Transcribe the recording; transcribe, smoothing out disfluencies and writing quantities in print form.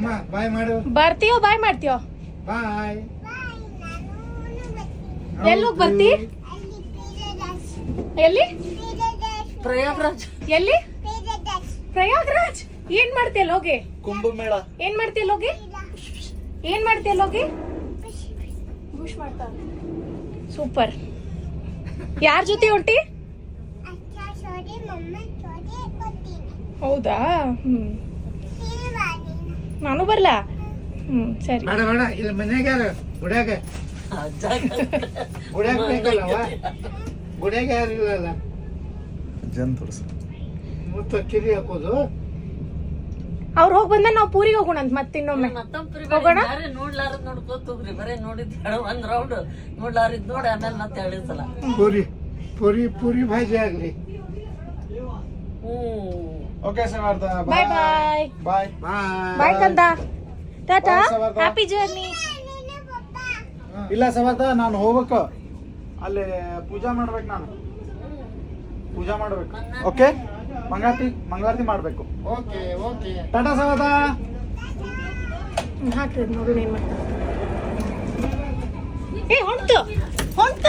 ಅಮ್ಮ ಬಾಯ್ ಮಾಡು. ಬರ್ತೀಯೋ ಬಾಯ್ ಮಾಡ್ತೀಯೋ? ಬಾಯ್. ಎಲ್ಲೋಗಿ ಬರ್ತಿ? ಎಲ್ಲಿ? ಪ್ರಯಾಗ್ರಾಜ್. ಎಲ್ಲಿ? ಪ್ರಯಾಗ್ರಾಜ್. ಏನ್ ಮಾಡ್ತೀಯಲ್ಲ ಹೋಗಿ? ಕುಂಭಮೇಳ. ಏನ್ ಮಾಡ್ತೀಯಲ್ಲ ಹೋಗಿ? ಏನ್ ಮಾಡ್ತೀಯಲ್ಲ ಹೋಗಿ? ಬುಷ್ ಮಾಡ್ತಾ. ಸೂಪರ್. ಯಾರ ಜೊತೆ ಹೊಂಟಿ? ಹೌದಾ? ನಾನು ಬರ್ಲಾ? ಸರಿ. ಬೇಡ ಬೇಡ, ಇಲ್ಲಿ ಮನ್ಯಾಗ ಯಾರು ಗುಡ್ಯಾಗ ಗುಡ್ಯಾಗ ಬೇಕಲ್ಲವ, ಗುಡ್ಯಾಗ ಯಾರು ಇಲ್ಲಲ್ಲ. ಜನ್ ತೋರ್ಸ ಮುತ್ತ ಕಿರಿ ಹಾಕೋದು. ಅವ್ರು ಹೋಗಿ ಬಂದ ನಾವು ಪೂರಿಗೆ ಹೋಗೋಣ ಅಂತ ಮತ್ತೆ ಇನ್ನೊಮ್ಮೆ ಹೋಗೋಣ. ನೋಡ್ಲಾರದ್ ನೋಡ್ಕೋತ ಹೋಗ್ರಿ. ಬರೇ ನೋಡಿದ್ ಒಂದ್ ರೌಂಡ್ ನೋಡ್ಲಾರಿದ್ ನೋಡಿ ಆಮೇಲೆ ಮತ್ತೆ ಹೇಳಿದ್ ಸಲ ಪೂರಿ ಪೂರಿ ಪೂರಿ ಭಾಜಿ ಆಗ್ಲಿ. ಓಕೆ ಸಮರ್ಥ, ಬಾಯ್ ಬಾಯ್ ಬಾಯ್ ಬಾಯ್ ಬಾಯ್ ಕಂದ. Tata, Bye, Samarth. Happy journey. ಇಲ್ಲ ಸಮರ್ಥ, ನಾನು ಹೋಗ್ಬೇಕು, ಅಲ್ಲಿ ಪೂಜಾ ಮಾಡ್ಬೇಕು, ನಾನು ಪೂಜಾ ಮಾಡ್ಬೇಕು. ಓಕೆ, ಮಂಗಳಾರತಿ ಮಾಡ್ಬೇಕು. Okay okay. ಟಾಟಾ ಸಮರ್ಥ. ಹಾಕ್ರಿ ನೋಡು ಏನ್ ಮಾಡ್ತಾರೆ. ಏ ಹೊಂಟ